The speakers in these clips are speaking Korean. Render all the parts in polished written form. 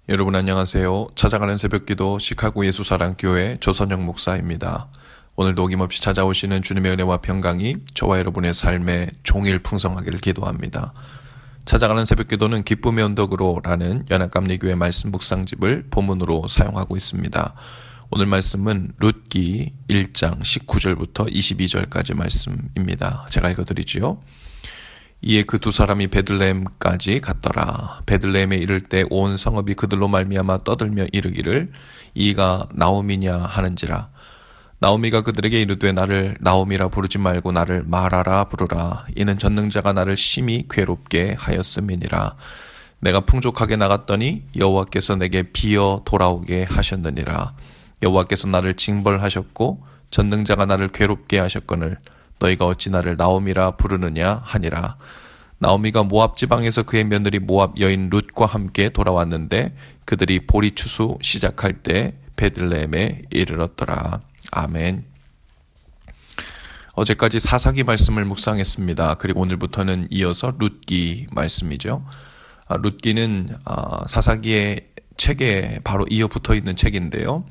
여러분 안녕하세요. 찾아가는 새벽기도 시카고 예수사랑교회 조선영 목사입니다. 오늘도 어김없이 찾아오시는 주님의 은혜와 평강이 저와 여러분의 삶에 종일 풍성하기를 기도합니다. 찾아가는 새벽기도는 기쁨의 언덕으로 라는 연합감리교회 말씀 묵상집을 본문으로 사용하고 있습니다. 오늘 말씀은 룻기 1장 19절부터 22절까지 말씀입니다. 제가 읽어드리지요. 이에 그 두 사람이 베들레헴까지 갔더라. 베들레헴에 이를 때 온 성읍이 그들로 말미암아 떠들며 이르기를 이가 나오미냐 하는지라. 나오미가 그들에게 이르되 나를 나오미라 부르지 말고 나를 마라라 부르라. 이는 전능자가 나를 심히 괴롭게 하였음이니라. 내가 풍족하게 나갔더니 여호와께서 내게 비어 돌아오게 하셨느니라. 여호와께서 나를 징벌하셨고 전능자가 나를 괴롭게 하셨거늘 너희가 어찌 나를 나오미라 부르느냐 하니라. 나오미가 모압 지방에서 그의 며느리 모압 여인 룻과 함께 돌아왔는데 그들이 보리 추수 시작할 때 베들레헴에 이르렀더라. 아멘. 어제까지 사사기 말씀을 묵상했습니다. 그리고 오늘부터는 이어서 룻기 말씀이죠. 룻기는 사사기의 책에 바로 이어 붙어 있는 책인데요.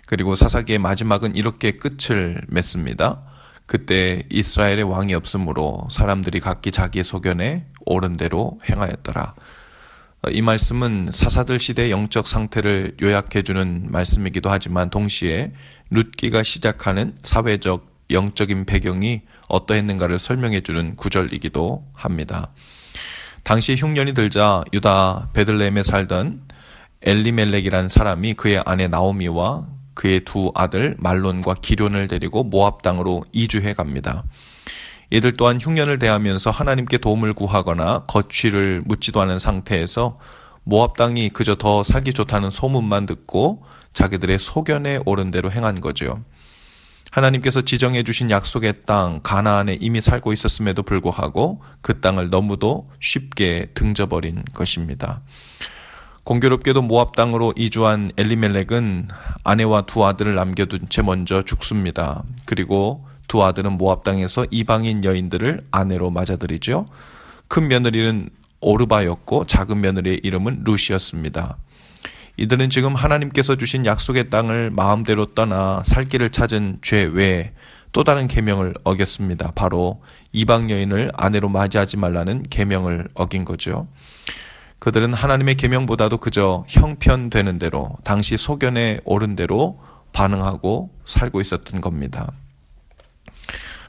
그리고 사사기의 마지막은 이렇게 끝을 맺습니다. 그때 이스라엘의 왕이 없으므로 사람들이 각기 자기의 소견에 옳은 대로 행하였더라. 이 말씀은 사사들 시대의 영적 상태를 요약해주는 말씀이기도 하지만 동시에 룻기가 시작하는 사회적 영적인 배경이 어떠했는가를 설명해주는 구절이기도 합니다. 당시 흉년이 들자 유다 베들레헴에 살던 엘리멜렉이라는 사람이 그의 아내 나오미와 그의 두 아들 말론과 기럨을 데리고 모압 땅으로 이주해 갑니다. 이들 또한 흉년을 대하면서 하나님께 도움을 구하거나 거취를 묻지도 않은 상태에서 모압 땅이 그저 더 살기 좋다는 소문만 듣고 자기들의 소견에 옳은 대로 행한 거죠. 하나님께서 지정해 주신 약속의 땅 가나안에 이미 살고 있었음에도 불구하고 그 땅을 너무도 쉽게 등져버린 것입니다. 공교롭게도 모압 땅으로 이주한 엘리멜렉은 아내와 두 아들을 남겨둔 채 먼저 죽습니다. 그리고 두 아들은 모압 땅에서 이방인 여인들을 아내로 맞아들이죠. 큰 며느리는 오르바였고 작은 며느리의 이름은 룻이었습니다. 이들은 지금 하나님께서 주신 약속의 땅을 마음대로 떠나 살 길을 찾은 죄 외에 또 다른 계명을 어겼습니다. 바로 이방 여인을 아내로 맞이하지 말라는 계명을 어긴 거죠. 그들은 하나님의 계명보다도 그저 형편되는 대로 당시 소견에 옳은 대로 반응하고 살고 있었던 겁니다.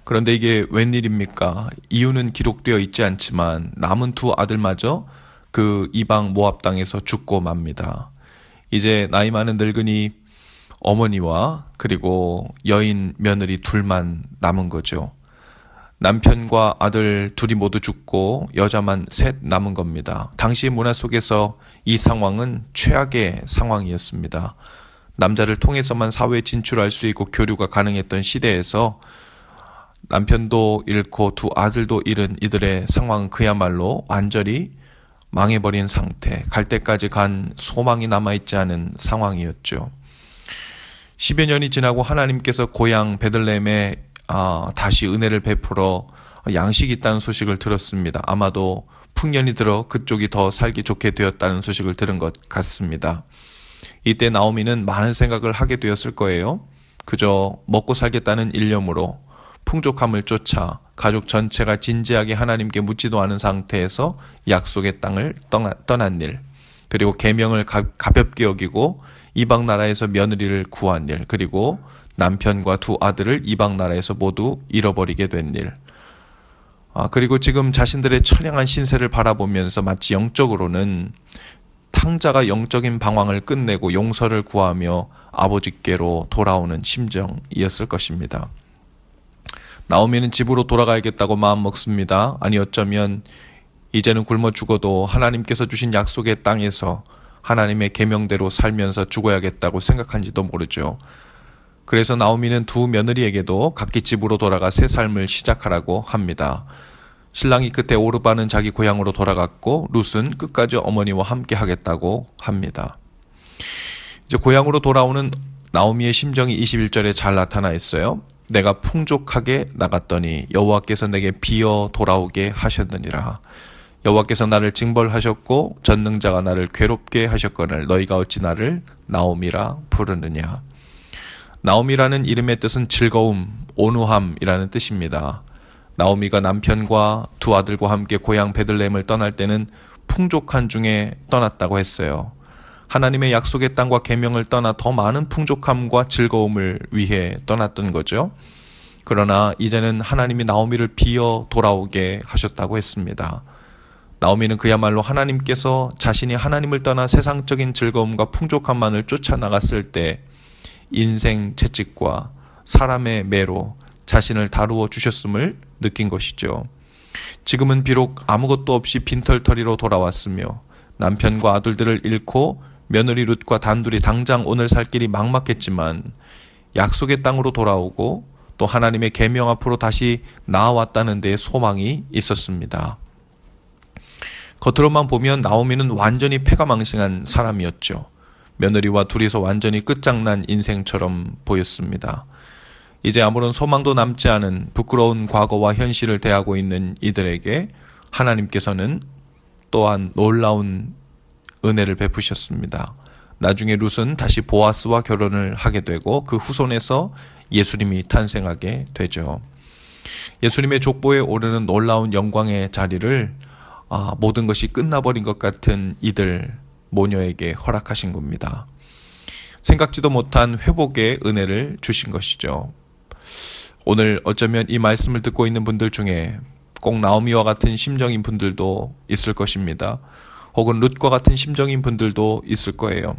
그런데 이게 웬일입니까? 이유는 기록되어 있지 않지만 남은 두 아들마저 그 이방 모압 땅에서 죽고 맙니다. 이제 나이 많은 늙은이 어머니와 그리고 여인 며느리 둘만 남은 거죠. 남편과 아들 둘이 모두 죽고 여자만 셋 남은 겁니다. 당시 문화 속에서 이 상황은 최악의 상황이었습니다. 남자를 통해서만 사회에 진출할 수 있고 교류가 가능했던 시대에서 남편도 잃고 두 아들도 잃은 이들의 상황은 그야말로 완전히 망해버린 상태, 갈 때까지 간 소망이 남아있지 않은 상황이었죠. 10여 년이 지나고 하나님께서 고향 베들레헴에 다시 은혜를 베풀어 양식이 있다는 소식을 들었습니다. 아마도 풍년이 들어 그쪽이 더 살기 좋게 되었다는 소식을 들은 것 같습니다. 이때 나오미는 많은 생각을 하게 되었을 거예요. 그저 먹고 살겠다는 일념으로 풍족함을 쫓아 가족 전체가 진지하게 하나님께 묻지도 않은 상태에서 약속의 땅을 떠난 일, 그리고 계명을 가볍게 여기고 이방 나라에서 며느리를 구한 일, 그리고 남편과 두 아들을 이방 나라에서 모두 잃어버리게 된 일. 그리고 지금 자신들의 처량한 신세를 바라보면서 마치 영적으로는 탕자가 영적인 방황을 끝내고 용서를 구하며 아버지께로 돌아오는 심정이었을 것입니다. 나오미는 집으로 돌아가야겠다고 마음먹습니다. 아니 어쩌면 이제는 굶어 죽어도 하나님께서 주신 약속의 땅에서 하나님의 계명대로 살면서 죽어야겠다고 생각한지도 모르죠. 그래서 나오미는 두 며느리에게도 각기 집으로 돌아가 새 삶을 시작하라고 합니다. 신랑이 끝에 오르바는 자기 고향으로 돌아갔고 룻은 끝까지 어머니와 함께 하겠다고 합니다. 이제 고향으로 돌아오는 나오미의 심정이 21절에 잘 나타나 있어요. 내가 풍족하게 나갔더니 여호와께서 내게 비어 돌아오게 하셨느니라. 여호와께서 나를 징벌하셨고 전능자가 나를 괴롭게 하셨거늘 너희가 어찌 나를 나옴이라 부르느냐. 나옴이라는 이름의 뜻은 즐거움, 온유함이라는 뜻입니다. 나오미가 남편과 두 아들과 함께 고향 베들레헴을 떠날 때는 풍족한 중에 떠났다고 했어요. 하나님의 약속의 땅과 계명을 떠나 더 많은 풍족함과 즐거움을 위해 떠났던 거죠. 그러나 이제는 하나님이 나오미를 비어 돌아오게 하셨다고 했습니다. 나오미는 그야말로 하나님께서 자신이 하나님을 떠나 세상적인 즐거움과 풍족함만을 쫓아나갔을 때 인생 채찍과 사람의 매로 자신을 다루어 주셨음을 느낀 것이죠. 지금은 비록 아무것도 없이 빈털터리로 돌아왔으며 남편과 아들들을 잃고 며느리 룻과 단둘이 당장 오늘 살 길이 막막했지만 약속의 땅으로 돌아오고 또 하나님의 계명 앞으로 다시 나아왔다는 데에 소망이 있었습니다. 겉으로만 보면 나오미는 완전히 패가망신한 사람이었죠. 며느리와 둘이서 완전히 끝장난 인생처럼 보였습니다. 이제 아무런 소망도 남지 않은 부끄러운 과거와 현실을 대하고 있는 이들에게 하나님께서는 또한 놀라운 은혜를 베푸셨습니다. 나중에 룻은 다시 보아스와 결혼을 하게 되고 그 후손에서 예수님이 탄생하게 되죠. 예수님의 족보에 오르는 놀라운 영광의 자리를 모든 것이 끝나버린 것 같은 이들 모녀에게 허락하신 겁니다. 생각지도 못한 회복의 은혜를 주신 것이죠. 오늘 어쩌면 이 말씀을 듣고 있는 분들 중에 꼭 나오미와 같은 심정인 분들도 있을 것입니다. 혹은 룻과 같은 심정인 분들도 있을 거예요.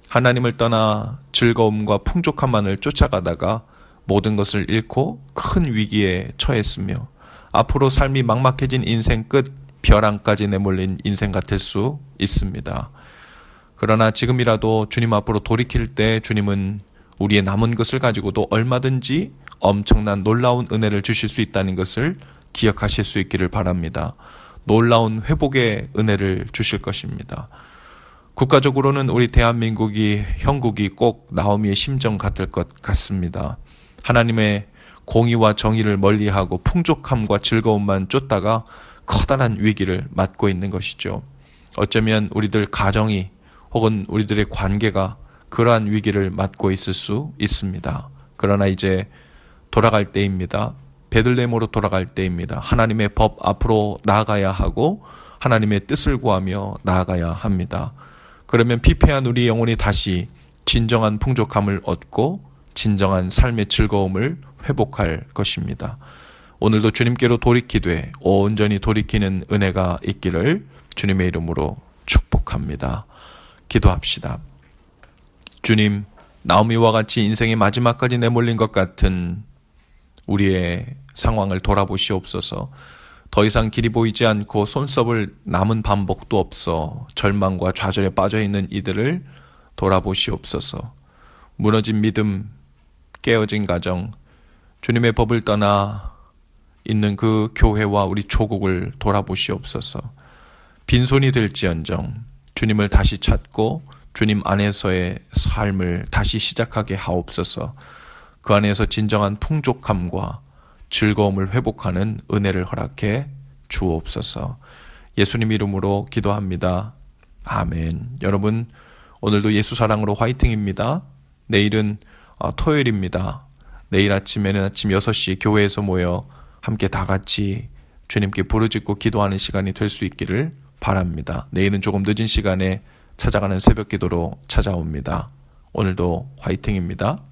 하나님을 떠나 즐거움과 풍족함만을 쫓아가다가 모든 것을 잃고 큰 위기에 처했으며 앞으로 삶이 막막해진 인생 끝 벼랑까지 내몰린 인생 같을 수 있습니다. 그러나 지금이라도 주님 앞으로 돌이킬 때 주님은 우리의 남은 것을 가지고도 얼마든지 엄청난 놀라운 은혜를 주실 수 있다는 것을 기억하실 수 있기를 바랍니다. 놀라운 회복의 은혜를 주실 것입니다. 국가적으로는 우리 대한민국이 형국이 꼭 나오미의 심정 같을 것 같습니다. 하나님의 공의와 정의를 멀리하고 풍족함과 즐거움만 쫓다가 커다란 위기를 맞고 있는 것이죠. 어쩌면 우리들 가정이 혹은 우리들의 관계가 그러한 위기를 맞고 있을 수 있습니다. 그러나 이제 돌아갈 때입니다. 베들레헴으로 돌아갈 때입니다. 하나님의 법 앞으로 나아가야 하고 하나님의 뜻을 구하며 나아가야 합니다. 그러면 피폐한 우리 영혼이 다시 진정한 풍족함을 얻고 진정한 삶의 즐거움을 회복할 것입니다. 오늘도 주님께로 돌이키되 온전히 돌이키는 은혜가 있기를 주님의 이름으로 축복합니다. 기도합시다. 주님, 나오미와 같이 인생의 마지막까지 내몰린 것 같은 우리의 상황을 돌아보시옵소서. 더 이상 길이 보이지 않고 손썹을 남은 반복도 없어 절망과 좌절에 빠져있는 이들을 돌아보시옵소서. 무너진 믿음, 깨어진 가정, 주님의 법을 떠나 있는 그 교회와 우리 조국을 돌아보시옵소서. 빈손이 될지언정 주님을 다시 찾고 주님 안에서의 삶을 다시 시작하게 하옵소서. 그 안에서 진정한 풍족함과 즐거움을 회복하는 은혜를 허락해 주옵소서. 예수님 이름으로 기도합니다. 아멘. 여러분, 오늘도 예수 사랑으로 화이팅입니다. 내일은 토요일입니다. 내일 아침에는 아침 6시 교회에서 모여 함께 다 같이 주님께 부르짖고 기도하는 시간이 될 수 있기를 바랍니다. 내일은 조금 늦은 시간에 찾아가는 새벽 기도로 찾아옵니다. 오늘도 화이팅입니다.